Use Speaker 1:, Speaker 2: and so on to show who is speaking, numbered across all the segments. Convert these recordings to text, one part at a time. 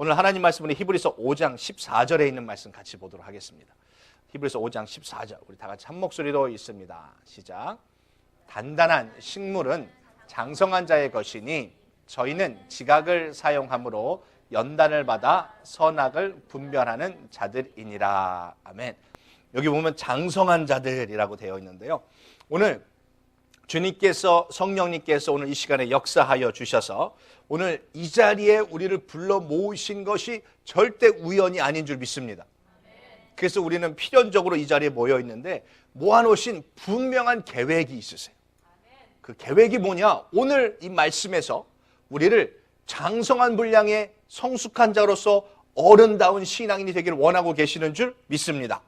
Speaker 1: 오늘 하나님 말씀은 히브리서 5장 14절에 있는 말씀 같이 보도록 하겠습니다. 히브리서 5장 14절 우리 다 같이 한 목소리로 읽습니다. 시작. 단단한 식물은 장성한 자의 것이니 저희는 지각을 사용함으로 연단을 받아 선악을 분별하는 자들이니라. 아멘. 여기 보면 장성한 자들이라고 되어 있는데요. 오늘 주님께서 성령님께서 오늘 이 시간에 역사하여 주셔서 오늘 이 자리에 우리를 불러 모으신 것이 절대 우연이 아닌 줄 믿습니다. 그래서 우리는 필연적으로 이 자리에 모여 있는데 모아놓으신 분명한 계획이 있으세요. 그 계획이 뭐냐? 오늘 이 말씀에서 우리를 장성한 분량의 성숙한 자로서 어른다운 신앙인이 되기를 원하고 계시는 줄 믿습니다.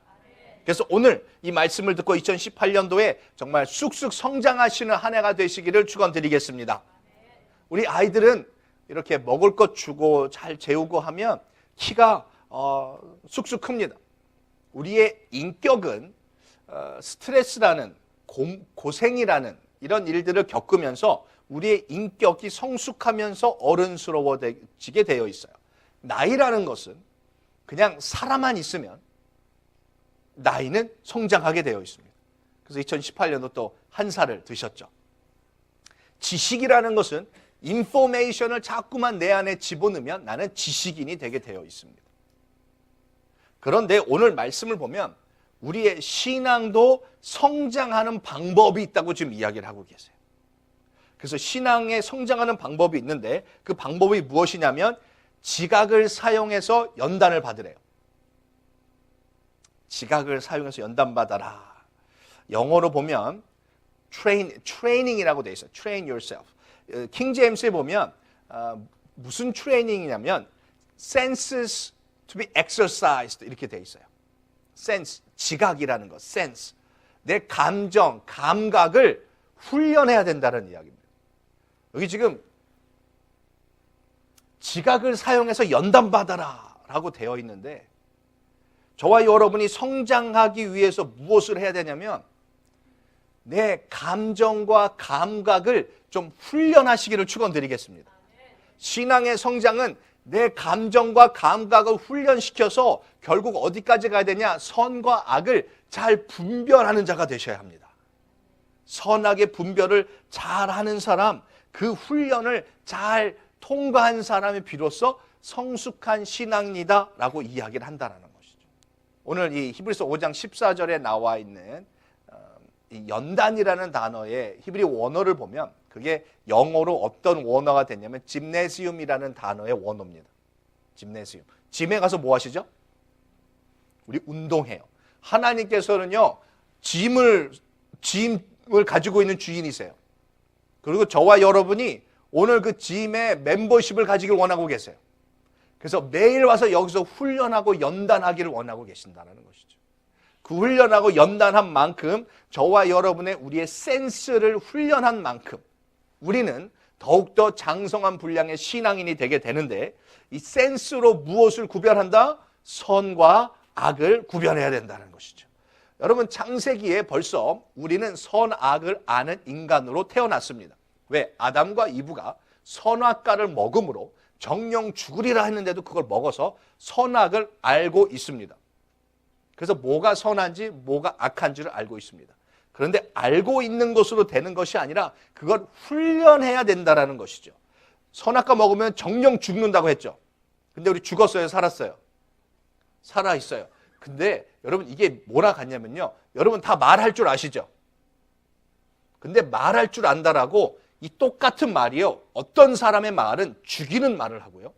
Speaker 1: 그래서 오늘 이 말씀을 듣고 2018년도에 정말 쑥쑥 성장하시는 한 해가 되시기를 축원드리겠습니다. 우리 아이들은 이렇게 먹을 것 주고 잘 재우고 하면 키가 쑥쑥 큽니다. 우리의 인격은 스트레스라는 고생이라는 이런 일들을 겪으면서 우리의 인격이 성숙하면서 어른스러워지게 되어 있어요. 나이라는 것은 그냥 살아만 있으면 나이는 성장하게 되어 있습니다. 그래서 2018년도 또 한 살을 드셨죠. 지식이라는 것은 인포메이션을 자꾸만 내 안에 집어넣으면 나는 지식인이 되게 되어 있습니다. 그런데 오늘 말씀을 보면 우리의 신앙도 성장하는 방법이 있다고 지금 이야기를 하고 계세요. 그래서 신앙에 성장하는 방법이 있는데 그 방법이 무엇이냐면 지각을 사용해서 연단을 받으래요. 지각을 사용해서 연단받아라. 영어로 보면 training이라고 되어 있어요. train yourself. 킹 제임스에 보면 무슨 트레이닝이냐면 senses to be exercised 이렇게 되어 있어요. sense, 지각이라는 것, sense. 내 감정, 감각을 훈련해야 된다는 이야기입니다. 여기 지금 지각을 사용해서 연단받아라 라고 되어 있는데 저와 여러분이 성장하기 위해서 무엇을 해야 되냐면 내 감정과 감각을 좀 훈련하시기를 축원드리겠습니다. 신앙의 성장은 내 감정과 감각을 훈련시켜서 결국 어디까지 가야 되냐? 선과 악을 잘 분별하는 자가 되셔야 합니다. 선악의 분별을 잘하는 사람, 그 훈련을 잘 통과한 사람이 비로소 성숙한 신앙이다 라고 이야기를 한다는 것이죠. 오늘 이 히브리서 5장 14절에 나와 있는 이 연단이라는 단어의 히브리 원어를 보면 그게 영어로 어떤 원어가 됐냐면 짐네시움이라는 단어의 원어입니다. 짐네시움. 짐에 가서 뭐 하시죠? 우리 운동해요. 하나님께서는요 짐을 가지고 있는 주인이세요. 그리고 저와 여러분이 오늘 그 짐의 멤버십을 가지길 원하고 계세요. 그래서 매일 와서 여기서 훈련하고 연단하기를 원하고 계신다는 것이죠. 그 훈련하고 연단한 만큼 저와 여러분의 우리의 센스를 훈련한 만큼 우리는 더욱더 장성한 분량의 신앙인이 되게 되는데 이 센스로 무엇을 구별한다? 선과 악을 구별해야 된다는 것이죠. 여러분 창세기에 벌써 우리는 선악을 아는 인간으로 태어났습니다. 왜? 아담과 이브가 선악과를 먹음으로 정령 죽으리라 했는데도 그걸 먹어서 선악을 알고 있습니다. 그래서 뭐가 선한지 뭐가 악한지를 알고 있습니다. 그런데 알고 있는 것으로 되는 것이 아니라 그걸 훈련해야 된다는 것이죠. 선악과 먹으면 정령 죽는다고 했죠. 근데 우리 죽었어요? 살았어요? 살아있어요. 근데 여러분 이게 뭐라 같냐면요. 여러분 다 말할 줄 아시죠? 근데 말할 줄 안다라고 이 똑같은 말이요. 어떤 사람의 말은 죽이는 말을 하고요.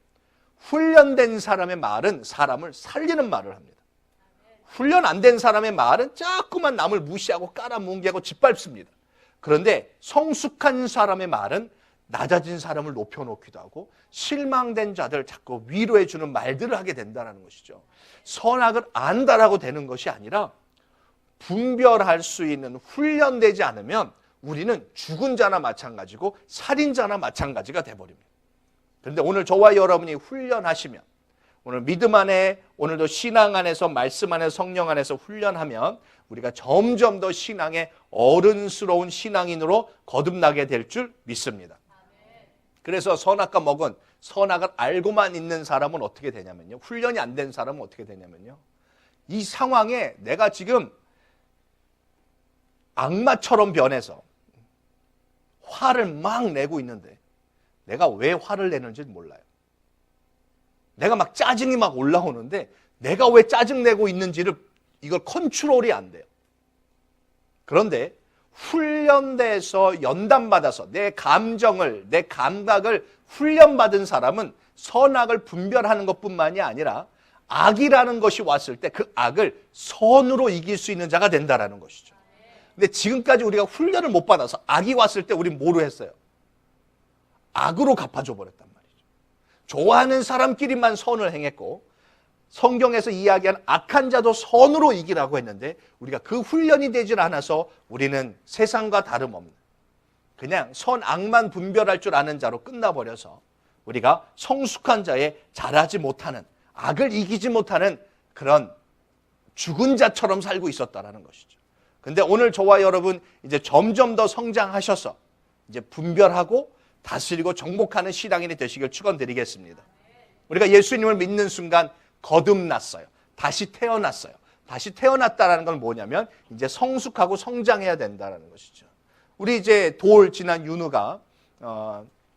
Speaker 1: 훈련된 사람의 말은 사람을 살리는 말을 합니다. 훈련 안 된 사람의 말은 자꾸만 남을 무시하고 깔아뭉개고 짓밟습니다. 그런데 성숙한 사람의 말은 낮아진 사람을 높여놓기도 하고 실망된 자들 자꾸 위로해 주는 말들을 하게 된다는 것이죠. 선악을 안다라고 되는 것이 아니라 분별할 수 있는 훈련되지 않으면 우리는 죽은 자나 마찬가지고 살인자나 마찬가지가 돼버립니다. 그런데 오늘 저와 여러분이 훈련하시면 오늘 믿음 안에 오늘도 신앙 안에서 말씀 안에서 성령 안에서 훈련하면 우리가 점점 더 신앙의 어른스러운 신앙인으로 거듭나게 될 줄 믿습니다. 그래서 선악과 먹은 선악을 알고만 있는 사람은 어떻게 되냐면요. 훈련이 안 된 사람은 어떻게 되냐면요. 이 상황에 내가 지금 악마처럼 변해서 화를 막 내고 있는데 내가 왜 화를 내는지 몰라요. 내가 막 짜증이 막 올라오는데 내가 왜 짜증내고 있는지를 이걸 컨트롤이 안 돼요. 그런데 훈련돼서 연단받아서 내 감정을, 내 감각을 훈련받은 사람은 선악을 분별하는 것뿐만이 아니라 악이라는 것이 왔을 때 그 악을 선으로 이길 수 있는 자가 된다는 것이죠. 근데 지금까지 우리가 훈련을 못 받아서 악이 왔을 때 우리 뭐로 했어요? 악으로 갚아줘 버렸단 말이죠. 좋아하는 사람끼리만 선을 행했고 성경에서 이야기한 악한 자도 선으로 이기라고 했는데 우리가 그 훈련이 되질 않아서 우리는 세상과 다름없는 그냥 선악만 분별할 줄 아는 자로 끝나버려서 우리가 성숙한 자에 잘하지 못하는 악을 이기지 못하는 그런 죽은 자처럼 살고 있었다라는 것이죠. 근데 오늘 저와 여러분 이제 점점 더 성장하셔서 이제 분별하고 다스리고 정복하는 신앙인이 되시길 축원드리겠습니다. 우리가 예수님을 믿는 순간 거듭났어요. 다시 태어났어요. 다시 태어났다라는 건 뭐냐면 이제 성숙하고 성장해야 된다라는 것이죠. 우리 이제 돌 지난 윤우가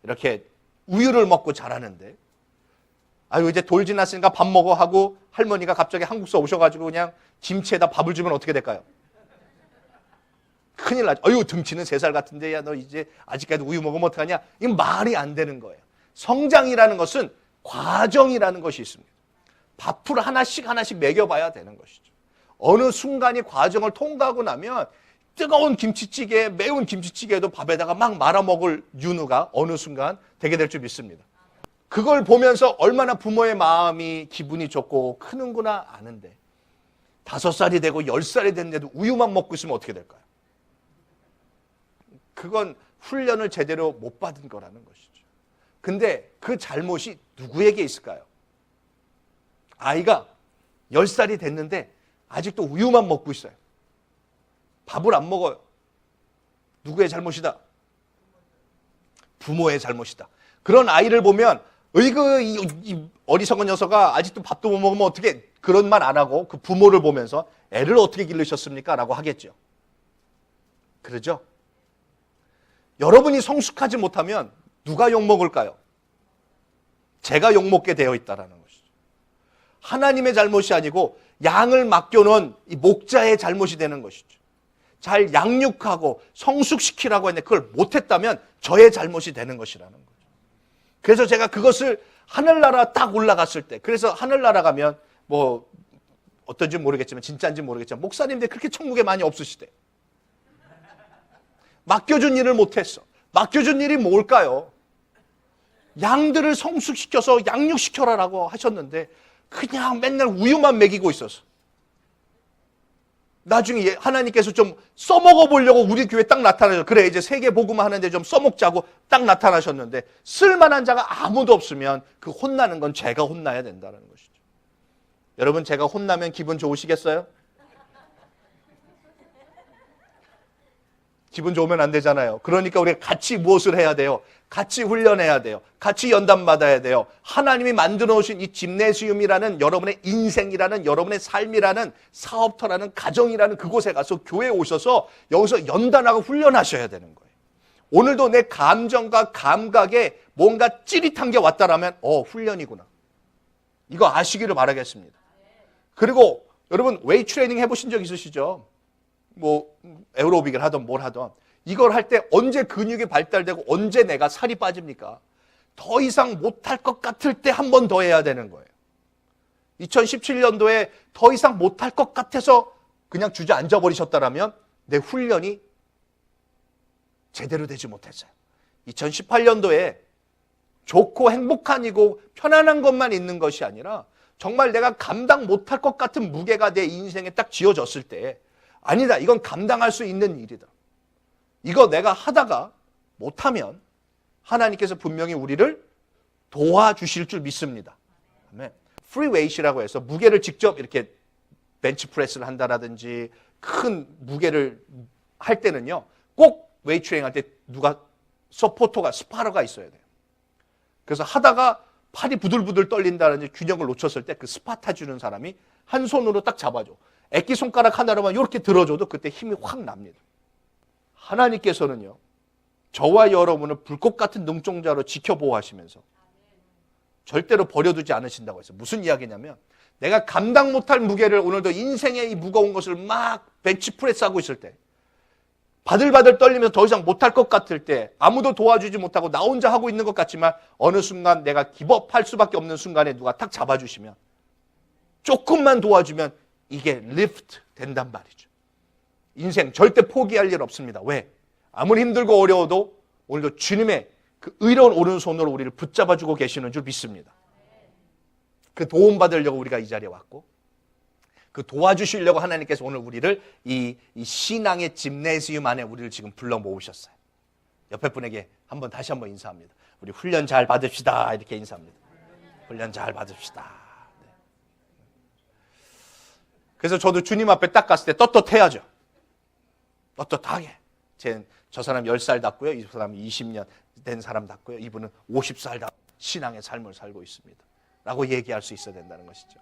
Speaker 1: 이렇게 우유를 먹고 자라는데 아유 이제 돌 지났으니까 밥 먹어 하고 할머니가 갑자기 한국서 오셔가지고 그냥 김치에다 밥을 주면 어떻게 될까요? 큰일 나죠. 어유 등치는 3살 같은데 야 너 이제 아직까지 우유 먹으면 어떡하냐? 이건 말이 안 되는 거예요. 성장이라는 것은 과정이라는 것이 있습니다. 밥풀 하나씩 먹여봐야 되는 것이죠. 어느 순간이 과정을 통과하고 나면 뜨거운 김치찌개, 매운 김치찌개도 밥에다가 막 말아 먹을 윤우가 어느 순간 되게 될 줄 믿습니다. 그걸 보면서 얼마나 부모의 마음이 기분이 좋고 크는구나 아는데 5살이 되고 10살이 됐는데도 우유만 먹고 있으면 어떻게 될까요? 그건 훈련을 제대로 못 받은 거라는 것이죠. 근데 그 잘못이 누구에게 있을까요? 아이가 10살이 됐는데 아직도 우유만 먹고 있어요. 밥을 안 먹어요. 누구의 잘못이다? 부모의 잘못이다. 그런 아이를 보면 으이그 이 어리석은 녀석아 아직도 밥도 못 먹으면 어떻게 그런 말 안 하고 그 부모를 보면서 애를 어떻게 기르셨습니까? 라고 하겠죠. 그러죠? 여러분이 성숙하지 못하면 누가 욕먹을까요? 제가 욕먹게 되어 있다는 것이죠. 하나님의 잘못이 아니고 양을 맡겨놓은 이 목자의 잘못이 되는 것이죠. 잘 양육하고 성숙시키라고 했는데 그걸 못했다면 저의 잘못이 되는 것이라는 거죠. 그래서 제가 그것을 하늘나라 딱 올라갔을 때 그래서 하늘나라 가면 뭐 어떤지 모르겠지만 진짜인지 모르겠지만 목사님들 그렇게 천국에 많이 없으시대. 맡겨준 일을 못했어. 맡겨준 일이 뭘까요? 양들을 성숙시켜서 양육시켜라라고 하셨는데 그냥 맨날 우유만 먹이고 있었어. 나중에 하나님께서 좀 써먹어 보려고 우리 교회 딱 나타나셔서 그래 이제 세계 복음 하는데 좀 써먹자고 딱 나타나셨는데 쓸만한 자가 아무도 없으면 그 혼나는 건 제가 혼나야 된다는 것이죠. 여러분 제가 혼나면 기분 좋으시겠어요? 기분 좋으면 안 되잖아요. 그러니까 우리가 같이 무엇을 해야 돼요? 같이 훈련해야 돼요. 같이 연단받아야 돼요. 하나님이 만들어 놓으신 이 짐네시움이라는 여러분의 인생이라는 여러분의 삶이라는 사업터라는 가정이라는 그곳에 가서 교회에 오셔서 여기서 연단하고 훈련하셔야 되는 거예요. 오늘도 내 감정과 감각에 뭔가 찌릿한 게 왔다라면 훈련이구나. 이거 아시기를 바라겠습니다. 그리고 여러분 웨이트 트레이닝 해보신 적 있으시죠? 뭐 에어로빅을 하던 뭘 하던 이걸 할 때 언제 근육이 발달되고 언제 내가 살이 빠집니까? 더 이상 못할 것 같을 때 한 번 더 해야 되는 거예요. 2017년도에 더 이상 못할 것 같아서 그냥 주저앉아 버리셨다라면 내 훈련이 제대로 되지 못했어요. 2018년도에 좋고 행복한이고 편안한 것만 있는 것이 아니라 정말 내가 감당 못할 것 같은 무게가 내 인생에 딱 지어졌을 때 아니다. 이건 감당할 수 있는 일이다. 이거 내가 하다가 못하면 하나님께서 분명히 우리를 도와주실 줄 믿습니다. 프리웨이트라고 해서 무게를 직접 이렇게 벤치프레스를 한다라든지 큰 무게를 할 때는요. 꼭 웨이트 트레이닝 할 때 누가 서포터가 스파러가 있어야 돼요. 그래서 하다가 팔이 부들부들 떨린다는 균형을 놓쳤을 때 그 스파타 주는 사람이 한 손으로 딱 잡아줘. 애기 손가락 하나로만 이렇게 들어줘도 그때 힘이 확 납니다. 하나님께서는요, 저와 여러분을 불꽃 같은 눈동자로 지켜보호하시면서 절대로 버려두지 않으신다고 했어요. 무슨 이야기냐면 내가 감당 못할 무게를 오늘도 인생의 이 무거운 것을 막 벤치프레스 하고 있을 때, 바들바들 떨리면서 더 이상 못할 것 같을 때, 아무도 도와주지 못하고 나 혼자 하고 있는 것 같지만 어느 순간 내가 기법할 수밖에 없는 순간에 누가 탁 잡아주시면, 조금만 도와주면 이게 리프트 된단 말이죠. 인생 절대 포기할 일 없습니다. 왜? 아무리 힘들고 어려워도 오늘도 주님의 그 의로운 오른손으로 우리를 붙잡아주고 계시는 줄 믿습니다. 그 도움받으려고 우리가 이 자리에 왔고, 그 도와주시려고 하나님께서 오늘 우리를 이 신앙의 짐네시움 안에 우리를 지금 불러 모으셨어요. 옆에 분에게 다시 한번 인사합니다. 우리 훈련 잘 받읍시다. 이렇게 인사합니다. 훈련 잘 받읍시다. 네. 그래서 저도 주님 앞에 딱 갔을 때 떳떳해야죠. 떳떳하게. 저 사람 10살 닿고요. 이 사람 20년 된 사람 닿고요. 이분은 50살 닿고 신앙의 삶을 살고 있습니다. 라고 얘기할 수 있어야 된다는 것이죠.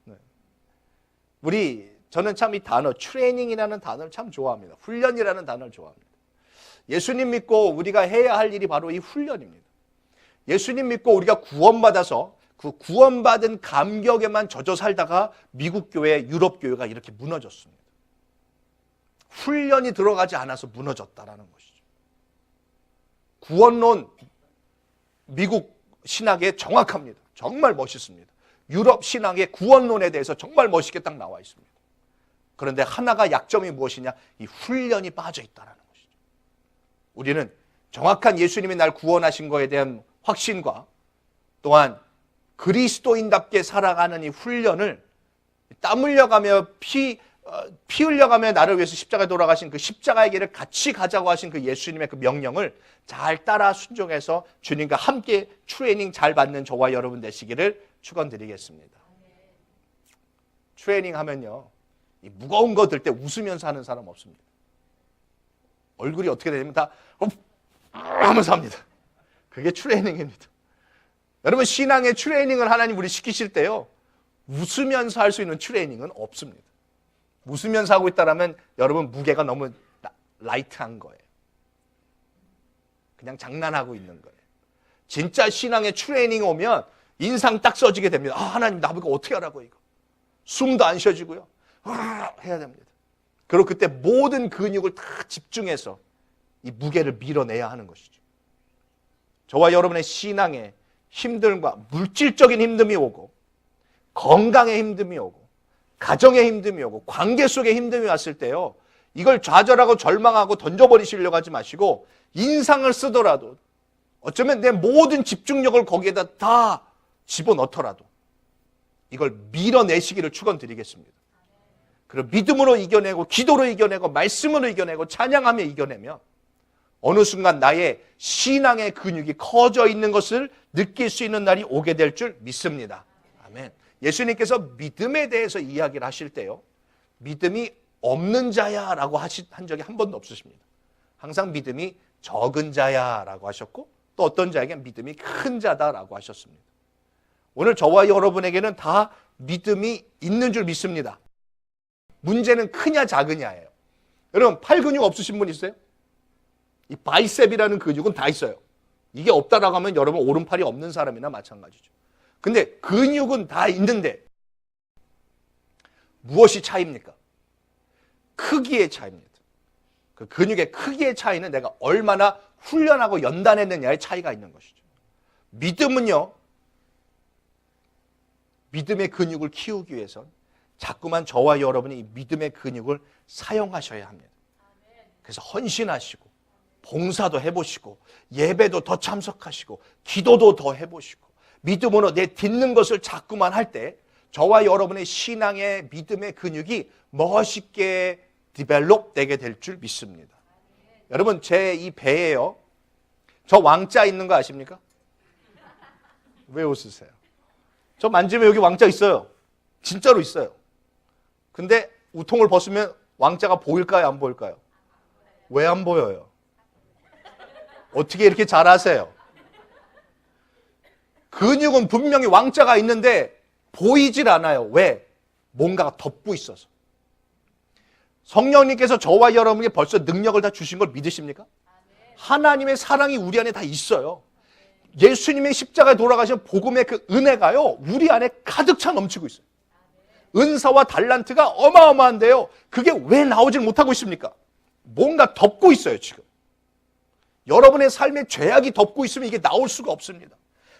Speaker 1: 네. 저는 참 이 단어, 트레이닝이라는 단어를 참 좋아합니다. 훈련이라는 단어를 좋아합니다. 예수님 믿고 우리가 해야 할 일이 바로 이 훈련입니다. 예수님 믿고 우리가 구원받아서 그 구원받은 감격에만 젖어 살다가 미국 교회, 유럽 교회가 이렇게 무너졌습니다. 훈련이 들어가지 않아서 무너졌다라는 것이죠. 구원론, 미국 신학에 정확합니다. 정말 멋있습니다. 유럽 신학의 구원론에 대해서 정말 멋있게 딱 나와 있습니다. 그런데 하나가 약점이 무엇이냐? 이 훈련이 빠져 있다는 것이죠. 우리는 정확한 예수님이 날 구원하신 것에 대한 확신과 또한 그리스도인답게 살아가는 이 훈련을 땀 흘려가며 피 흘려가며 나를 위해서 십자가에 돌아가신 그 십자가의 길을 같이 가자고 하신 그 예수님의 그 명령을 잘 따라 순종해서 주님과 함께 트레이닝 잘 받는 저와 여러분 되시기를 축원드리겠습니다. 트레이닝 하면요, 이 무거운 거 들 때 웃으면서 하는 사람 없습니다. 얼굴이 어떻게 되냐면 다 하면서 합니다. 그게 트레이닝입니다. 여러분, 신앙의 트레이닝을 하나님 우리 시키실 때요, 웃으면서 할 수 있는 트레이닝은 없습니다. 웃으면서 하고 있다라면 여러분 무게가 너무 라이트한 거예요. 그냥 장난하고 있는 거예요. 진짜 신앙의 트레이닝 오면 인상 딱 써지게 됩니다. 하나님 나보고 어떻게 하라고 이거. 숨도 안 쉬어지고요. 해야 됩니다. 그리고 그때 모든 근육을 다 집중해서 이 무게를 밀어내야 하는 것이죠. 저와 여러분의 신앙에 힘듦과 물질적인 힘듦이 오고, 건강의 힘듦이 오고, 가정의 힘듦이 오고, 관계 속의 힘듦이 왔을 때요, 이걸 좌절하고 절망하고 던져버리시려고 하지 마시고 인상을 쓰더라도, 어쩌면 내 모든 집중력을 거기에다 다 집어넣더라도 이걸 밀어내시기를 축원드리겠습니다. 그리고 믿음으로 이겨내고, 기도로 이겨내고, 말씀으로 이겨내고, 찬양하며 이겨내면 어느 순간 나의 신앙의 근육이 커져 있는 것을 느낄 수 있는 날이 오게 될 줄 믿습니다. 아멘. 예수님께서 믿음에 대해서 이야기를 하실 때요, 믿음이 없는 자야 라고 한 적이 한 번도 없으십니다. 항상 믿음이 적은 자야 라고 하셨고, 또 어떤 자에게 믿음이 큰 자다 라고 하셨습니다. 오늘 저와 여러분에게는 다 믿음이 있는 줄 믿습니다. 문제는 크냐 작으냐예요. 여러분, 팔 근육 없으신 분 있어요? 이 바이셉이라는 근육은 다 있어요. 이게 없다라고 하면 여러분 오른팔이 없는 사람이나 마찬가지죠. 근데 근육은 다 있는데 무엇이 차이입니까? 크기의 차이입니다. 그 근육의 크기의 차이는 내가 얼마나 훈련하고 연단했느냐의 차이가 있는 것이죠. 믿음은요, 믿음의 근육을 키우기 위해선 자꾸만 저와 여러분이 이 믿음의 근육을 사용하셔야 합니다. 그래서 헌신하시고, 봉사도 해보시고, 예배도 더 참석하시고, 기도도 더 해보시고, 믿음으로 내 딛는 것을 자꾸만 할 때 저와 여러분의 신앙의 믿음의 근육이 멋있게 디벨롭 되게 될 줄 믿습니다. 여러분, 제 이 배에요, 저 왕자 있는 거 아십니까? 왜 웃으세요? 저 만지면 여기 왕자 있어요. 진짜로 있어요. 근데 우통을 벗으면 왕자가 보일까요, 안 보일까요? 왜 안 보여요? 어떻게 이렇게 잘 아세요? 근육은 분명히 왕자가 있는데 보이질 않아요. 왜? 뭔가가 덮고 있어서. 성령님께서 저와 여러분에게 벌써 능력을 다 주신 걸 믿으십니까? 하나님의 사랑이 우리 안에 다 있어요. 예수님의 십자가에 돌아가신 복음의 그 은혜가요, 우리 안에 가득 차 넘치고 있어요. 은사와 달란트가 어마어마한데요, 그게 왜 나오질 못하고 있습니까? 뭔가 덮고 있어요, 지금. 여러분의 삶에 죄악이 덮고 있으면 이게 나올 수가 없습니다.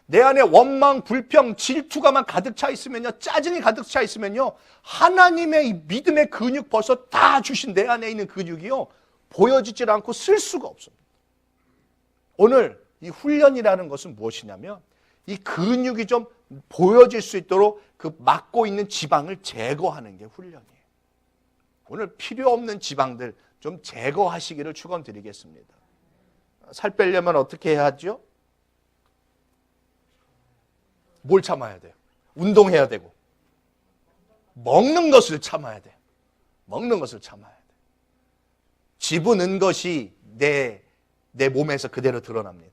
Speaker 1: 내 안에 원망, 불평, 질투가만 가득 차 있으면요, 짜증이 가득 차 있으면요, 하나님의 이 믿음의 근육 벌써 다 주신 내 안에 있는 근육이요, 보여지질 않고 쓸 수가 없습니다. 오늘 이 훈련이라는 것은 무엇이냐면, 이 근육이 좀 보여질 수 있도록 그 막고 있는 지방을 제거하는 게 훈련이에요. 오늘 필요 없는 지방들 좀 제거하시기를 축원드리겠습니다. 살 빼려면 어떻게 해야 하죠? 뭘 참아야 돼요? 운동해야 되고, 먹는 것을 참아야 돼요. 먹는 것을 참아야 돼요. 집어넣은 것이 내 몸에서 그대로 드러납니다.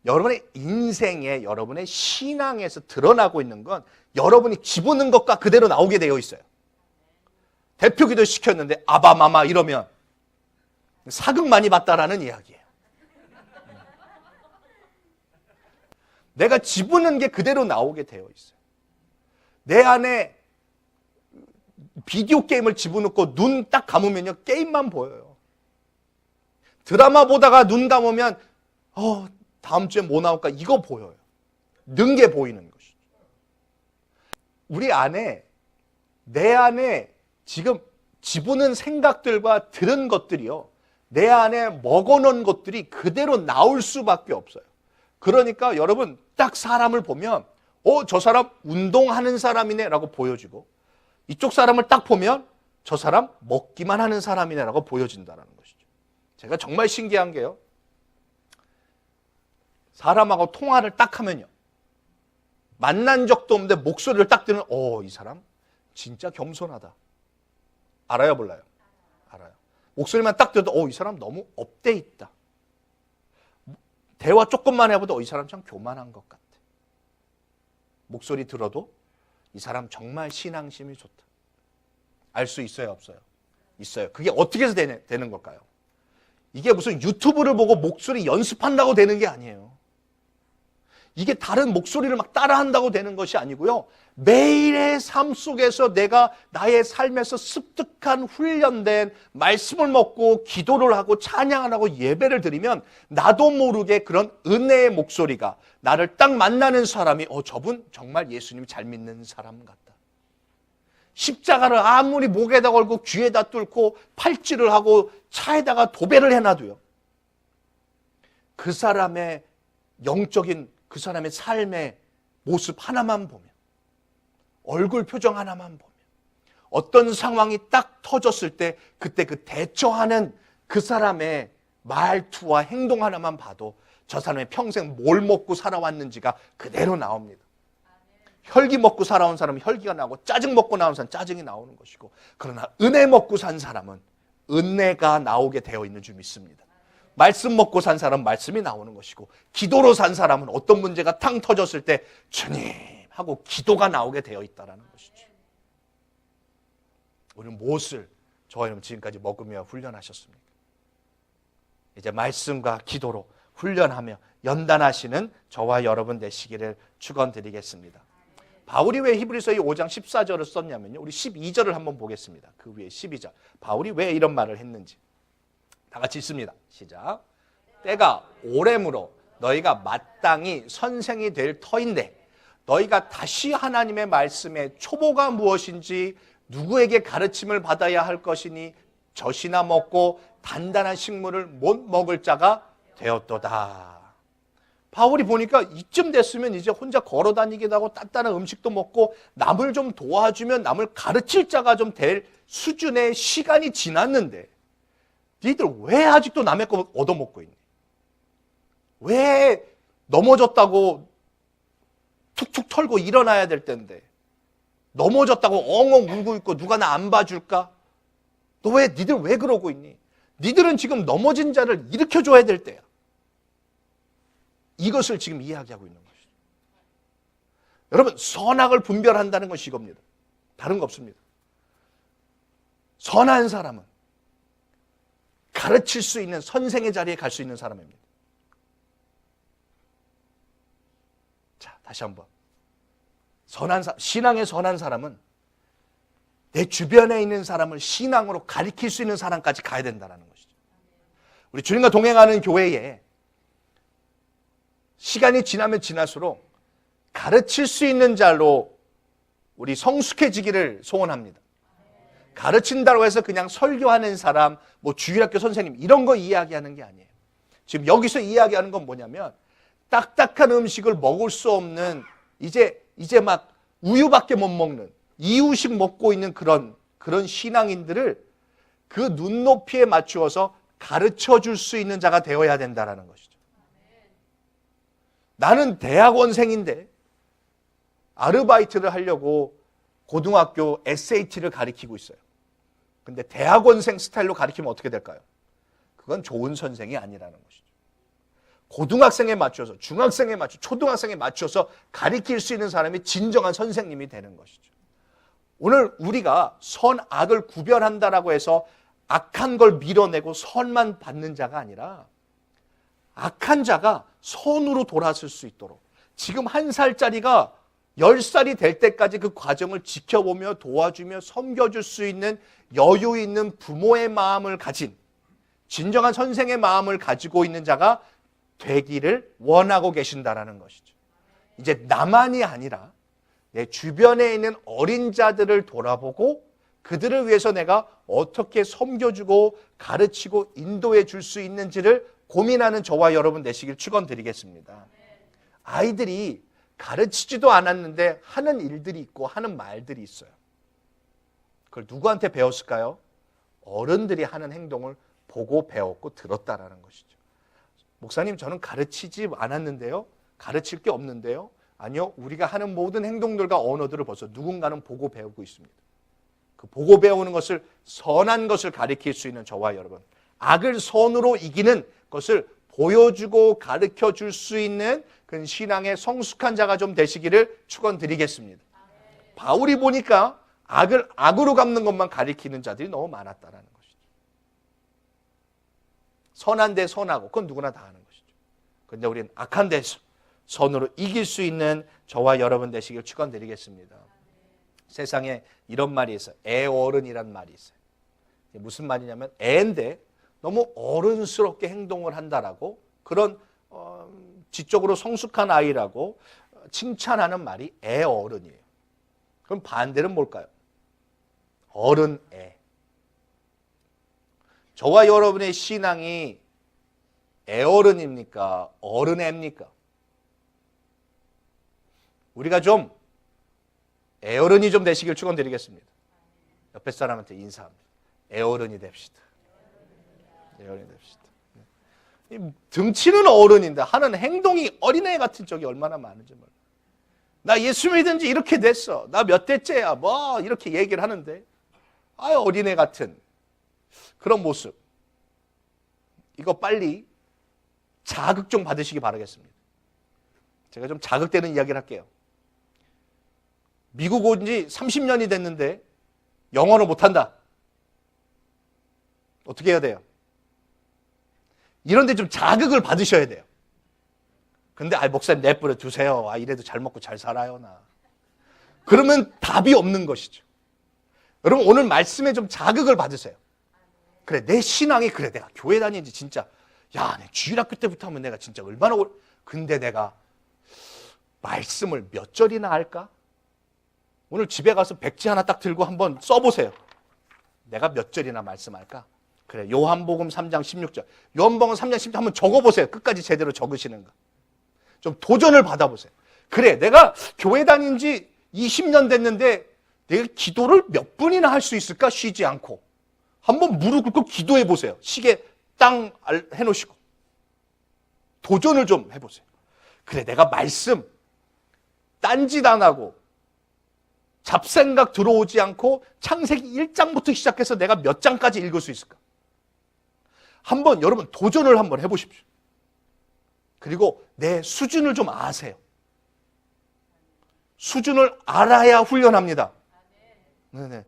Speaker 1: 여러분의 인생에, 여러분의 신앙에서 드러나고 있는 건 여러분이 집어넣은 것과 그대로 나오게 되어 있어요. 대표기도 시켰는데 아바마마 이러면 사극 많이 봤다라는 이야기예요. 내가 집어넣은 게 그대로 나오게 되어 있어요. 내 안에 비디오 게임을 집어넣고 눈 딱 감으면요, 게임만 보여요. 드라마 보다가 눈 감으면 다음 주에 뭐 나올까 이거 보여요. 는 게 보이는 것이죠. 우리 안에, 내 안에 지금 집어넣은 생각들과 들은 것들이요, 내 안에 먹어놓은 것들이 그대로 나올 수밖에 없어요. 그러니까 여러분 딱 사람을 보면 저 사람 운동하는 사람이네 라고 보여지고, 이쪽 사람을 딱 보면 저 사람 먹기만 하는 사람이네 라고 보여진다는 것이죠. 제가 정말 신기한 게요, 사람하고 통화를 딱 하면요, 만난 적도 없는데 목소리를 딱 들으면 이 사람 진짜 겸손하다. 알아요, 몰라요? 알아요. 목소리만 딱 들어도 이 사람 너무 업돼 있다. 대화 조금만 해봐도 이 사람 참 교만한 것 같아. 목소리 들어도 이 사람 정말 신앙심이 좋다. 알 수 있어요, 없어요? 있어요. 그게 어떻게 해서 되는 걸까요? 이게 무슨 유튜브를 보고 목소리 연습한다고 되는 게 아니에요. 이게 다른 목소리를 막 따라한다고 되는 것이 아니고요, 매일의 삶 속에서 내가 나의 삶에서 습득한 훈련된 말씀을 먹고 기도를 하고 찬양을 하고 예배를 드리면 나도 모르게 그런 은혜의 목소리가, 나를 딱 만나는 사람이 저분 정말 예수님 잘 믿는 사람 같다. 십자가를 아무리 목에다 걸고 귀에다 뚫고 팔찌를 하고 차에다가 도배를 해놔도요, 그 사람의 영적인, 그 사람의 삶의 모습 하나만 보면, 얼굴 표정 하나만 보면, 어떤 상황이 딱 터졌을 때 그때 그 대처하는 그 사람의 말투와 행동 하나만 봐도 저 사람이 평생 뭘 먹고 살아왔는지가 그대로 나옵니다. 혈기 먹고 살아온 사람은 혈기가 나오고, 짜증 먹고 나온 사람은 짜증이 나오는 것이고, 그러나 은혜 먹고 산 사람은 은혜가 나오게 되어 있는 줄 믿습니다. 말씀 먹고 산 사람은 말씀이 나오는 것이고, 기도로 산 사람은 어떤 문제가 탕 터졌을 때 주님 하고 기도가 나오게 되어 있다는 것이죠. 우리는 무엇을 저와 여러분 지금까지 먹으며 훈련하셨습니까? 이제 말씀과 기도로 훈련하며 연단하시는 저와 여러분 되시기를 축원드리겠습니다. 바울이 왜 히브리서 5장 14절을 썼냐면요, 우리 12절을 한번 보겠습니다. 그 위에 12절. 바울이 왜 이런 말을 했는지 다 같이 읽습니다. 시작. 때가 오래므로 너희가 마땅히 선생이 될 터인데, 너희가 다시 하나님의 말씀의 초보가 무엇인지 누구에게 가르침을 받아야 할 것이니 젖이나 먹고 단단한 식물을 못 먹을 자가 되었도다. 바울이 보니까 이쯤 됐으면 이제 혼자 걸어 다니기도 하고 단단한 음식도 먹고 남을 좀 도와주면 남을 가르칠 자가 좀 될 수준의 시간이 지났는데, 니들 왜 아직도 남의 거 얻어먹고 있니? 왜 넘어졌다고 툭툭 털고 일어나야 될 텐데, 넘어졌다고 엉엉 울고 있고 누가 나 안 봐줄까? 니들 왜 그러고 있니? 니들은 지금 넘어진 자를 일으켜줘야 될 때야. 이것을 지금 이야기하고 있는 것이죠. 여러분, 선악을 분별한다는 것이 이겁니다. 다른 거 없습니다. 선한 사람은 가르칠 수 있는 선생의 자리에 갈 수 있는 사람입니다. 자, 다시 한번. 신앙의 선한 사람은 내 주변에 있는 사람을 신앙으로 가리킬 수 있는 사람까지 가야 된다는 것이죠. 우리 주님과 동행하는 교회에 시간이 지나면 지날수록 가르칠 수 있는 자로 우리 성숙해지기를 소원합니다. 가르친다고 해서 그냥 설교하는 사람, 뭐 주일학교 선생님 이런 거 이야기하는 게 아니에요. 지금 여기서 이야기하는 건 뭐냐면 딱딱한 음식을 먹을 수 없는 이제 막 우유밖에 못 먹는 이유식 먹고 있는 그런 신앙인들을 그 눈높이에 맞추어서 가르쳐 줄 수 있는 자가 되어야 된다는 것이죠. 나는 대학원생인데 아르바이트를 하려고 고등학교 SAT를 가르치고 있어요. 근데 대학원생 스타일로 가르치면 어떻게 될까요? 그건 좋은 선생이 아니라는 것이죠. 고등학생에 맞춰서, 중학생에 맞춰서, 초등학생에 맞춰서 가르칠 수 있는 사람이 진정한 선생님이 되는 것이죠. 오늘 우리가 선악을 구별한다라고 해서 악한 걸 밀어내고 선만 받는 자가 아니라 악한 자가 선으로 돌아설 수 있도록 지금 1살짜리가 10살이 될 때까지 그 과정을 지켜보며 도와주며 섬겨줄 수 있는 여유 있는 부모의 마음을 가진 진정한 선생의 마음을 가지고 있는 자가 되기를 원하고 계신다라는 것이죠. 이제 나만이 아니라 내 주변에 있는 어린 자들을 돌아보고 그들을 위해서 내가 어떻게 섬겨주고 가르치고 인도해 줄 수 있는지를 고민하는 저와 여러분 되시길 축원드리겠습니다. 아이들이 가르치지도 않았는데 하는 일들이 있고 하는 말들이 있어요. 그걸 누구한테 배웠을까요? 어른들이 하는 행동을 보고 배웠고 들었다라는 것이죠. 목사님, 저는 가르치지 않았는데요. 가르칠 게 없는데요. 아니요, 우리가 하는 모든 행동들과 언어들을 벌써 누군가는 보고 배우고 있습니다. 그 보고 배우는 것을 선한 것을 가르칠 수 있는 저와 여러분, 악을 선으로 이기는 것을 보여주고 가르쳐 줄 수 있는 그 신앙의 성숙한 자가 좀 되시기를 축원드리겠습니다. 바울이 보니까 악을 악으로 갚는 것만 가리키는 자들이 너무 많았다라는 것이죠. 선한 데 선하고 그건 누구나 다 하는 것이죠. 그런데 우리는 악한 데서 선으로 이길 수 있는 저와 여러분 되시길 축원드리겠습니다. 세상에 이런 말이 있어요. 애어른이란 말이 있어요. 무슨 말이냐면 애인데 너무 어른스럽게 행동을 한다라고 그런 지적으로 성숙한 아이라고 칭찬하는 말이 애어른이에요. 그럼 반대는 뭘까요? 어른애. 저와 여러분의 신앙이 애어른입니까? 어른애입니까? 우리가 좀 애어른이 좀 되시길 축원드리겠습니다. 옆에 사람한테 인사합니다. 애어른이 됩시다. 애어른이 됩시다. 등치는 어른인데 하는 행동이 어린애 같은 적이 얼마나 많은지 몰라요. 나 예수 믿은 지 이렇게 됐어. 나 몇 대째야. 뭐 이렇게 얘기를 하는데 어린애 같은 그런 모습. 이거 빨리 자극 좀 받으시기 바라겠습니다. 제가 좀 자극되는 이야기를 할게요. 미국 온 지 30년이 됐는데 영어를 못한다. 어떻게 해야 돼요? 이런 데 좀 자극을 받으셔야 돼요. 근데 목사님 내버려 두세요. 이래도 잘 먹고 잘 살아요 나. 그러면 답이 없는 것이죠. 여러분 오늘 말씀에 좀 자극을 받으세요. 그래 내 신앙이 그래 내가 교회 다니는지 진짜 내 주일학교 때부터 하면 내가 진짜 얼마나 근데 내가 말씀을 몇 절이나 할까? 오늘 집에 가서 백지 하나 딱 들고 한번 써보세요. 내가 몇 절이나 말씀할까? 그래 요한복음 3장 16절 요한복음 3장 16절 한번 적어보세요. 끝까지 제대로 적으시는가. 좀 도전을 받아보세요. 그래 내가 교회 다닌 지 20년 됐는데 내가 기도를 몇 분이나 할 수 있을까? 쉬지 않고 한번 무릎 꿇고 기도해 보세요. 시계 땅 해놓으시고 도전을 좀 해보세요. 그래 내가 말씀 딴짓 안 하고 잡생각 들어오지 않고 창세기 1장부터 시작해서 내가 몇 장까지 읽을 수 있을까? 한번 여러분 도전을 한번 해보십시오. 그리고 내 수준을 좀 아세요. 수준을 알아야 훈련합니다. 네네.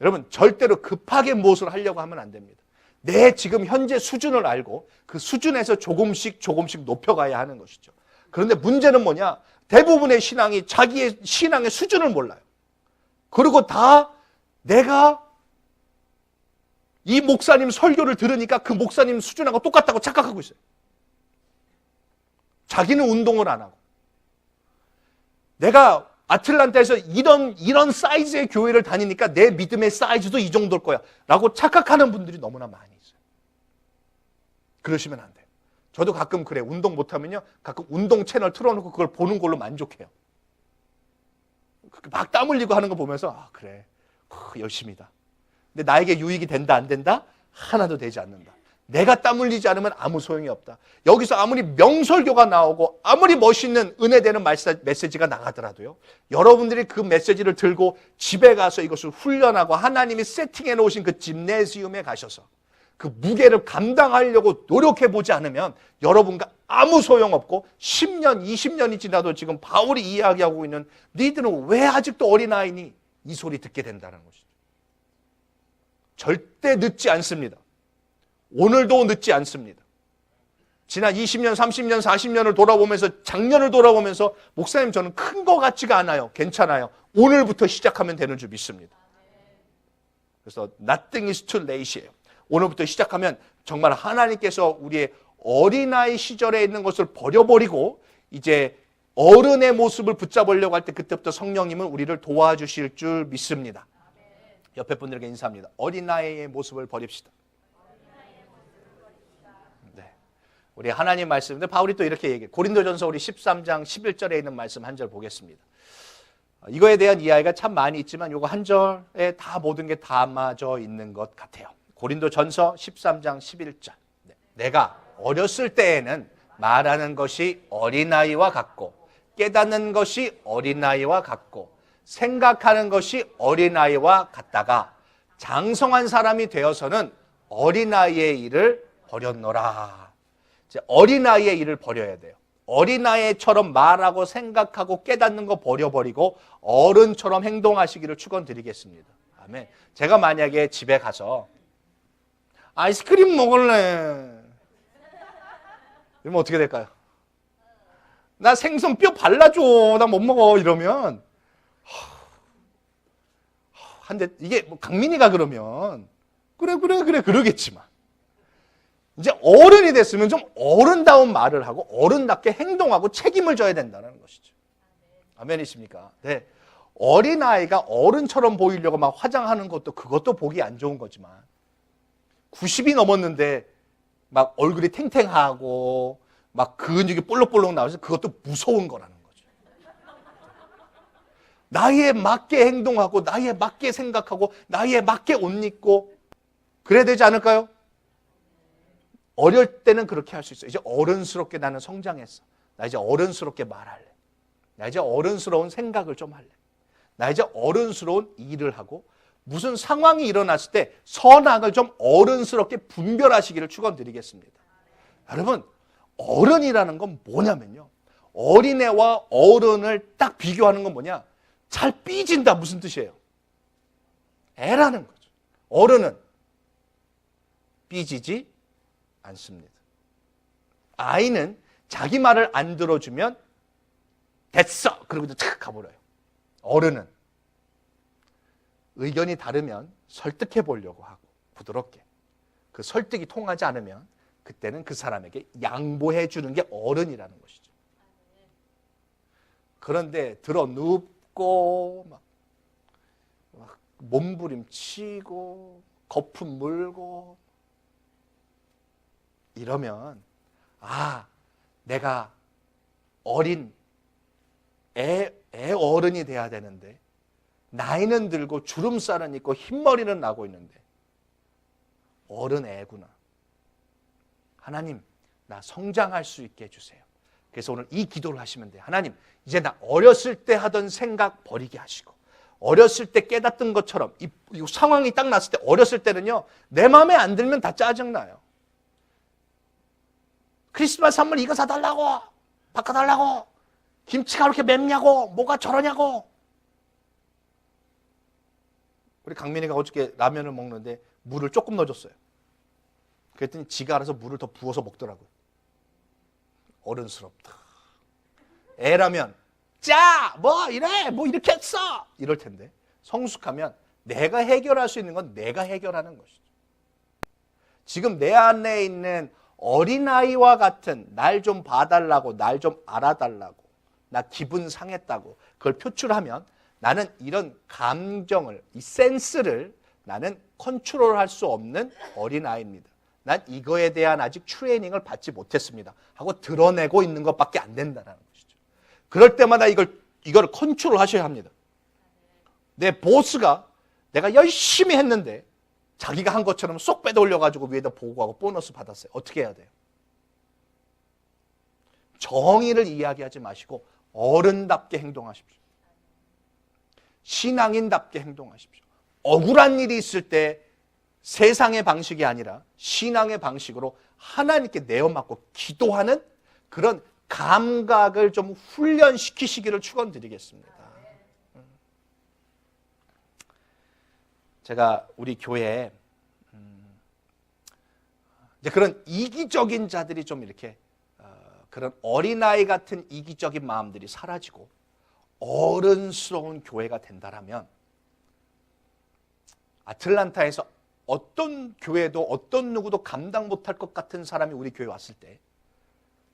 Speaker 1: 여러분 절대로 급하게 무엇을 하려고 하면 안 됩니다. 내 지금 현재 수준을 알고 그 수준에서 조금씩 높여가야 하는 것이죠. 그런데 문제는 뭐냐? 대부분의 신앙이 자기의 신앙의 수준을 몰라요. 그리고 다 내가 이 목사님 설교를 들으니까 그 목사님 수준하고 똑같다고 착각하고 있어요. 자기는 운동을 안 하고. 내가 아틀란타에서 이런 사이즈의 교회를 다니니까 내 믿음의 사이즈도 이 정도일 거야 라고 착각하는 분들이 너무나 많이 있어요. 그러시면 안 돼요. 저도 가끔 그래요. 운동 못하면요 가끔 운동 채널 틀어놓고 그걸 보는 걸로 만족해요. 막 땀 흘리고 하는 거 보면서 아 그래 열심이다. 근데 나에게 유익이 된다 안 된다? 하나도 되지 않는다. 내가 땀 흘리지 않으면 아무 소용이 없다. 여기서 아무리 명설교가 나오고 아무리 멋있는 은혜되는 메시지가 나가더라도요, 여러분들이 그 메시지를 들고 집에 가서 이것을 훈련하고 하나님이 세팅해 놓으신 그 짐네지움에 가셔서 그 무게를 감당하려고 노력해 보지 않으면 여러분과 아무 소용없고 10년, 20년이 지나도 지금 바울이 이야기하고 있는 너희들은 왜 아직도 어린아이니? 이 소리 듣게 된다는 것이죠. 절대 늦지 않습니다. 오늘도 늦지 않습니다. 지난 20년, 30년, 40년을 돌아보면서 작년을 돌아보면서 목사님 저는 큰 거 같지가 않아요. 괜찮아요. 오늘부터 시작하면 되는 줄 믿습니다. 그래서 nothing is too late이에요. 오늘부터 시작하면 정말 하나님께서 우리의 어린아이 시절에 있는 것을 버려버리고 이제 어른의 모습을 붙잡으려고 할 때 그때부터 성령님은 우리를 도와주실 줄 믿습니다. 옆에 분들에게 인사합니다. 어린아이의 모습을 버립시다. 네. 우리 하나님 말씀인데 바울이 또 이렇게 얘기해요. 고린도전서 우리 13장 11절에 있는 말씀 한 절 보겠습니다. 이거에 대한 이야기가 참 많이 있지만 이거 한 절에 다 모든 게 담아져 있는 것 같아요. 고린도전서 13장 11절. 내가 어렸을 때에는 말하는 것이 어린아이와 같고 깨닫는 것이 어린아이와 같고 생각하는 것이 어린아이와 같다가 장성한 사람이 되어서는 어린아이의 일을 버렸노라. 이제 어린아이의 일을 버려야 돼요. 어린아이처럼 말하고 생각하고 깨닫는 거 버려버리고 어른처럼 행동하시기를 축원드리겠습니다. 아멘. 제가 만약에 집에 가서 아이스크림 먹을래. 이러면 어떻게 될까요? 나 생선 뼈 발라줘. 나 못 먹어. 이러면 한데 이게 뭐 강민이가 그러면 그래 그러겠지만 이제 어른이 됐으면 좀 어른다운 말을 하고 어른답게 행동하고 책임을 져야 된다는 것이죠. 아멘이십니까? 네. 어린아이가 어른처럼 보이려고 막 화장하는 것도 그것도 보기 안 좋은 거지만 90이 넘었는데 막 얼굴이 탱탱하고 막 근육이 볼록볼록 나와서 그것도 무서운 거라는 거죠. 나이에 맞게 행동하고 나이에 맞게 생각하고 나이에 맞게 옷 입고 그래야 되지 않을까요? 어릴 때는 그렇게 할 수 있어요. 이제 어른스럽게 나는 성장했어. 나 이제 어른스럽게 말할래. 나 이제 어른스러운 생각을 좀 할래. 나 이제 어른스러운 일을 하고 무슨 상황이 일어났을 때 선악을 좀 어른스럽게 분별하시기를 축원드리겠습니다. 여러분, 어른이라는 건 뭐냐면요. 어린애와 어른을 딱 비교하는 건 뭐냐? 잘 삐진다 무슨 뜻이에요? 애라는 거죠. 어른은 삐지지 않습니다. 아이는 자기 말을 안 들어주면 됐어! 그러고 탁 가버려요. 어른은 의견이 다르면 설득해 보려고 하고 부드럽게 그 설득이 통하지 않으면 그때는 그 사람에게 양보해 주는 게 어른이라는 것이죠. 그런데 들어 눕고 막 몸부림치고 거품 물고 이러면 내가 어린 애 어른이 돼야 되는데 나이는 들고 주름살은 있고 흰머리는 나고 있는데 어른 애구나. 하나님, 나 성장할 수 있게 해주세요. 그래서 오늘 이 기도를 하시면 돼요. 하나님, 이제 나 어렸을 때 하던 생각 버리게 하시고 어렸을 때 깨닫던 것처럼 이 상황이 딱 났을 때 어렸을 때는요. 내 마음에 안 들면 다 짜증나요. 크리스마스 선물 이거 사달라고 바꿔달라고 김치가 그렇게 맵냐고, 뭐가 저러냐고. 우리 강민이가 어저께 라면을 먹는데 물을 조금 넣어줬어요. 그랬더니 지가 알아서 물을 더 부어서 먹더라고요. 어른스럽다. 애라면 짜! 뭐 이래! 뭐 이렇게 했어! 이럴 텐데 성숙하면 내가 해결할 수 있는 건 내가 해결하는 것이죠. 지금 내 안에 있는 어린아이와 같은 날 좀 봐달라고, 날 좀 알아달라고, 나 기분 상했다고 그걸 표출하면 나는 이런 감정을, 이 센스를 나는 컨트롤할 수 없는 어린아이입니다. 난 이거에 대한 아직 트레이닝을 받지 못했습니다 하고 드러내고 있는 것밖에 안 된다는 것이죠. 그럴 때마다 이걸 컨트롤 하셔야 합니다. 내 보스가 내가 열심히 했는데 자기가 한 것처럼 쏙 빼돌려가지고 위에다 보고하고 보너스 받았어요. 어떻게 해야 돼요? 정의를 이야기하지 마시고 어른답게 행동하십시오. 신앙인답게 행동하십시오. 억울한 일이 있을 때 세상의 방식이 아니라 신앙의 방식으로 하나님께 내어맞고 기도하는 그런 감각을 좀 훈련시키시기를 축원드리겠습니다. 제가 우리 교회에 이제 그런 이기적인 자들이 좀 이렇게 그런 어린아이 같은 이기적인 마음들이 사라지고 어른스러운 교회가 된다라면 아틀란타에서 어떤 교회도 어떤 누구도 감당 못할 것 같은 사람이 우리 교회에 왔을 때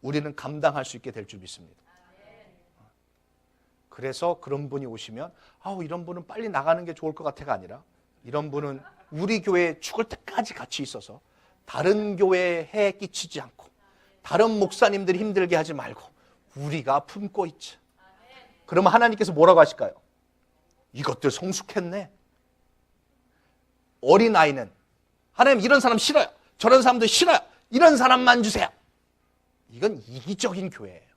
Speaker 1: 우리는 감당할 수 있게 될 줄 믿습니다. 그래서 그런 분이 오시면 이런 분은 빨리 나가는 게 좋을 것 같아가 아니라 이런 분은 우리 교회에 죽을 때까지 같이 있어서 다른 교회에 해 끼치지 않고 다른 목사님들이 힘들게 하지 말고 우리가 품고 있자. 그러면 하나님께서 뭐라고 하실까요? 이것들 성숙했네. 어린아이는 하나님 이런 사람 싫어요. 저런 사람도 싫어요. 이런 사람만 주세요. 이건 이기적인 교회예요.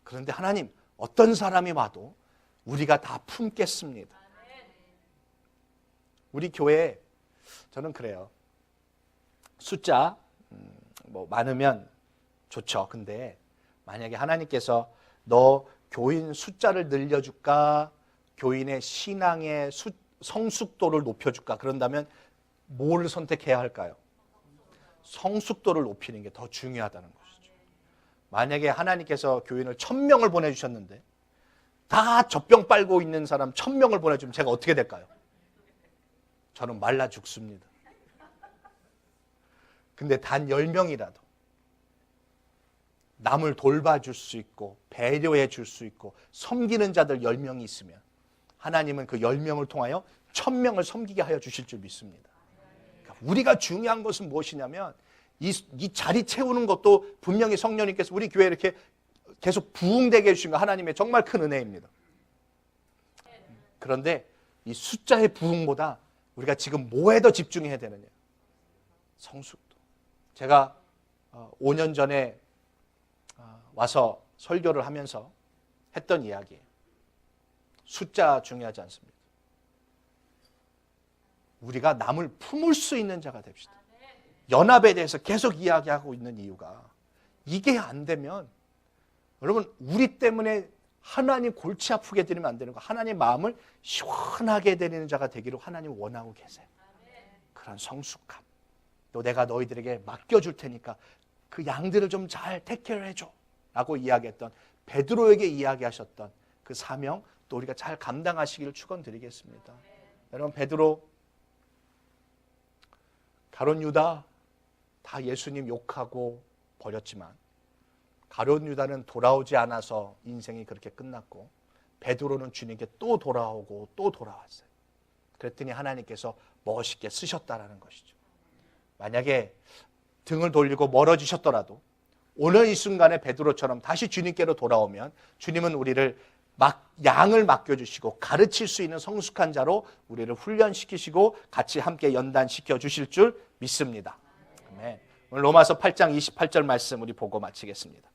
Speaker 1: 그런데 하나님 어떤 사람이 와도 우리가 다 품겠습니다. 우리 교회에 저는 그래요. 숫자 뭐 많으면 좋죠. 근데 만약에 하나님께서 너 교인 숫자를 늘려줄까? 교인의 신앙의 성숙도를 높여줄까? 그런다면 뭘 선택해야 할까요? 성숙도를 높이는 게 더 중요하다는 것이죠. 만약에 하나님께서 교인을 1000명을 보내주셨는데 다 젖병 빨고 있는 사람 1000명을 보내주면 제가 어떻게 될까요? 저는 말라 죽습니다. 근데 단 10명이라도 남을 돌봐줄 수 있고 배려해 줄 수 있고 섬기는 자들 10명이 있으면 하나님은 그 10명을 통하여 1000명을 섬기게 하여 주실 줄 믿습니다. 그러니까 우리가 중요한 것은 무엇이냐면 이 자리 채우는 것도 분명히 성령님께서 우리 교회에 이렇게 계속 부흥되게 해주신 거 하나님의 정말 큰 은혜입니다. 그런데 이 숫자의 부흥보다 우리가 지금 뭐에 더 집중해야 되느냐? 성숙도. 제가 5년 전에 와서 설교를 하면서 했던 이야기예요. 숫자 중요하지 않습니다. 우리가 남을 품을 수 있는 자가 됩시다. 연합에 대해서 계속 이야기하고 있는 이유가 이게 안 되면 여러분 우리 때문에 하나님 골치 아프게 드리면 안 되는 거. 하나님 마음을 시원하게 드리는 자가 되기를 하나님 원하고 계세요. 그런 성숙함. 또 내가 너희들에게 맡겨줄 테니까 그 양들을 좀 잘 택케어 해줘 라고 이야기했던 베드로에게 이야기하셨던 그 사명 또 우리가 잘 감당하시기를 축원드리겠습니다. 여러분 베드로, 가룟 유다 다 예수님 욕하고 버렸지만 가룟 유다는 돌아오지 않아서 인생이 그렇게 끝났고 베드로는 주님께 또 돌아오고 또 돌아왔어요. 그랬더니 하나님께서 멋있게 쓰셨다라는 것이죠. 만약에 등을 돌리고 멀어지셨더라도 오늘 이 순간에 베드로처럼 다시 주님께로 돌아오면 주님은 우리를 양을 맡겨주시고 가르칠 수 있는 성숙한 자로 우리를 훈련시키시고 같이 함께 연단시켜 주실 줄 믿습니다. 아멘. 오늘 로마서 8장 28절 말씀 우리 보고 마치겠습니다.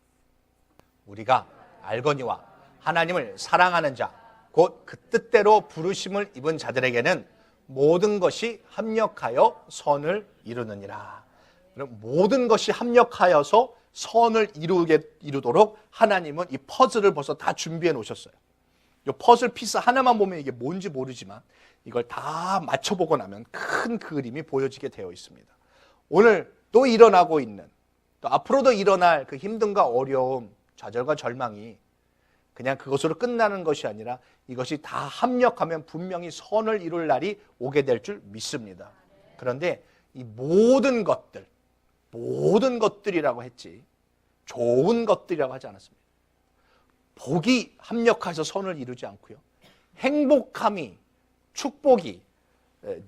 Speaker 1: 우리가 알거니와 하나님을 사랑하는 자, 곧 그 뜻대로 부르심을 입은 자들에게는 모든 것이 합력하여 선을 이루느니라. 모든 것이 합력하여서 선을 이루도록 하나님은 이 퍼즐을 벌써 다 준비해 놓으셨어요. 이 퍼즐 피스 하나만 보면 이게 뭔지 모르지만 이걸 다 맞춰보고 나면 큰 그림이 보여지게 되어 있습니다. 오늘 또 일어나고 있는, 또 앞으로도 일어날 그 힘듦과 어려움, 좌절과 절망이 그냥 그것으로 끝나는 것이 아니라 이것이 다 합력하면 분명히 선을 이룰 날이 오게 될 줄 믿습니다. 그런데 이 모든 것들이라고 했지 좋은 것들이라고 하지 않았습니다. 복이 합력해서 선을 이루지 않고요. 행복함이, 축복이,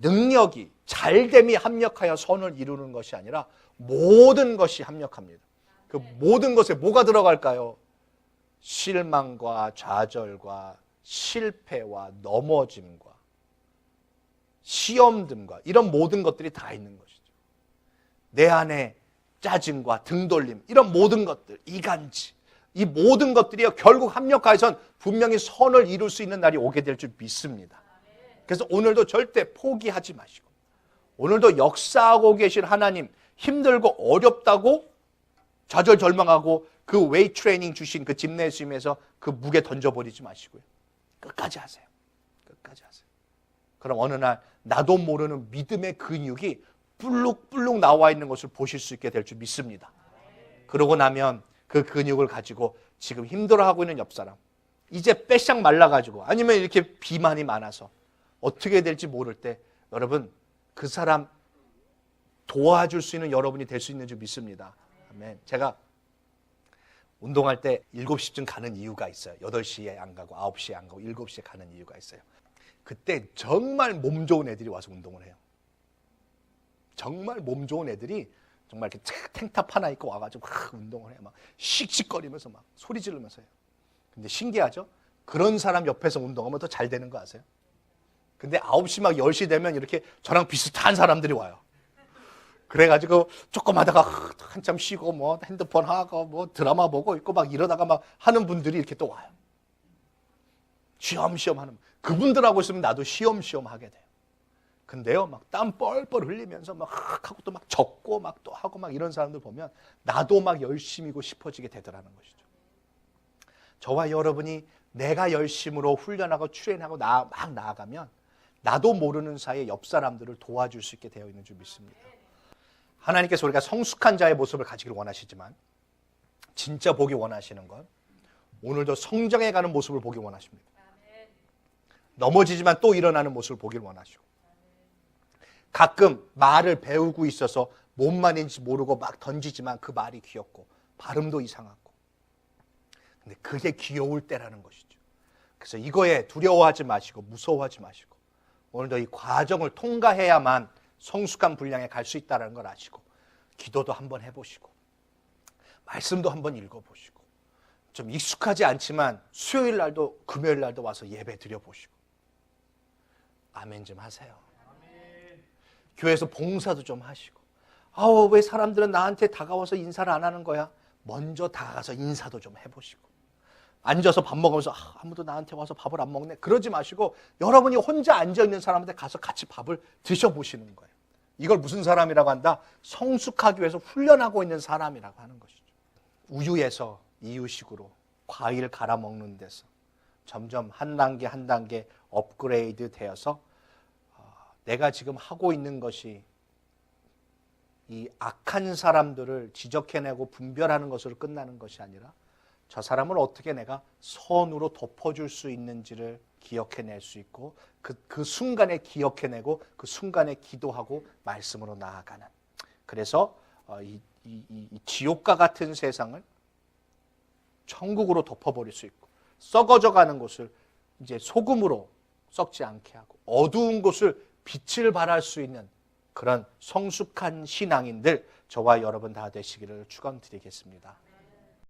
Speaker 1: 능력이, 잘됨이 합력하여 선을 이루는 것이 아니라 모든 것이 합력합니다. 그 모든 것에 뭐가 들어갈까요? 실망과 좌절과 실패와 넘어짐과 시험됨과 이런 모든 것들이 다 있는 것이죠. 내 안에 짜증과 등돌림, 이런 모든 것들, 이간질, 이 모든 것들이 결국 합력하여선 분명히 선을 이룰 수 있는 날이 오게 될 줄 믿습니다. 그래서 오늘도 절대 포기하지 마시고, 오늘도 역사하고 계신 하나님, 힘들고 어렵다고 좌절절망하고 그 웨이트 트레이닝 주신 그 짐네시움에서 그 무게 던져버리지 마시고요. 끝까지 하세요. 끝까지 하세요. 그럼 어느 날 나도 모르는 믿음의 근육이 불룩불룩 나와 있는 것을 보실 수 있게 될 줄 믿습니다. 그러고 나면 그 근육을 가지고 지금 힘들어하고 있는 옆 사람, 이제 빼싹 말라가지고 아니면 이렇게 비만이 많아서 어떻게 될지 모를 때 여러분 그 사람 도와줄 수 있는 여러분이 될 수 있는 줄 믿습니다. 아멘. 제가 운동할 때 7시쯤 가는 이유가 있어요. 8시에 안 가고 9시에 안 가고 7시에 가는 이유가 있어요. 그때 정말 몸 좋은 애들이 와서 운동을 해요. 정말 몸 좋은 애들이 정말 이렇게 탱탑 하나 입고 와가지고 막 운동을 해요. 막 씩씩거리면서 막 소리 지르면서 해요. 근데 신기하죠? 그런 사람 옆에서 운동하면 더 잘 되는 거 아세요? 근데 9시 막 10시 되면 이렇게 저랑 비슷한 사람들이 와요. 그래가지고 조금 하다가 한참 쉬고 뭐 핸드폰 하고 뭐 드라마 보고 있고 막 이러다가 막 하는 분들이 이렇게 또 와요. 쉬엄쉬엄 하는, 그분들하고 있으면 나도 쉬엄쉬엄 하게 돼요. 근데요, 막 땀 뻘뻘 흘리면서 막 하고 또 막 적고 막 또 하고 막 이런 사람들 보면 나도 막 열심히고 싶어지게 되더라는 것이죠. 저와 여러분이 내가 열심으로 훈련하고 트레인하고 막 나아가면 나도 모르는 사이에 옆 사람들을 도와줄 수 있게 되어 있는 줄 믿습니다. 하나님께서 우리가 성숙한 자의 모습을 가지기를 원하시지만 진짜 보기 원하시는 건 오늘도 성장해가는 모습을 보기 원하십니다. 넘어지지만 또 일어나는 모습을 보길 원하시고, 가끔 말을 배우고 있어서 뭔 말인지 모르고 막 던지지만 그 말이 귀엽고 발음도 이상하고, 근데 그게 귀여울 때라는 것이죠. 그래서 이거에 두려워하지 마시고 무서워하지 마시고 오늘도 이 과정을 통과해야만 성숙한 분량에 갈 수 있다는 걸 아시고 기도도 한번 해보시고 말씀도 한번 읽어보시고 좀 익숙하지 않지만 수요일 날도 금요일 날도 와서 예배 드려보시고 아멘 좀 하세요. 아멘. 교회에서 봉사도 좀 하시고, 왜 사람들은 나한테 다가와서 인사를 안 하는 거야? 먼저 다가가서 인사도 좀 해보시고, 앉아서 밥 먹으면서 아무도 나한테 와서 밥을 안 먹네 그러지 마시고 여러분이 혼자 앉아있는 사람한테 가서 같이 밥을 드셔보시는 거예요. 이걸 무슨 사람이라고 한다? 성숙하기 위해서 훈련하고 있는 사람이라고 하는 것이죠. 우유에서 이유식으로 과일 갈아 먹는 데서 점점 한 단계 한 단계 업그레이드 되어서 내가 지금 하고 있는 것이 이 악한 사람들을 지적해내고 분별하는 것으로 끝나는 것이 아니라 저 사람을 어떻게 내가 선으로 덮어줄 수 있는지를 기억해낼 수 있고 그 순간에 기억해내고 그 순간에 기도하고 말씀으로 나아가는, 그래서 이 지옥과 같은 세상을 천국으로 덮어버릴 수 있고 썩어져가는 곳을 이제 소금으로 썩지 않게 하고 어두운 곳을 빛을 발할 수 있는 그런 성숙한 신앙인들 저와 여러분 다 되시기를 축원드리겠습니다.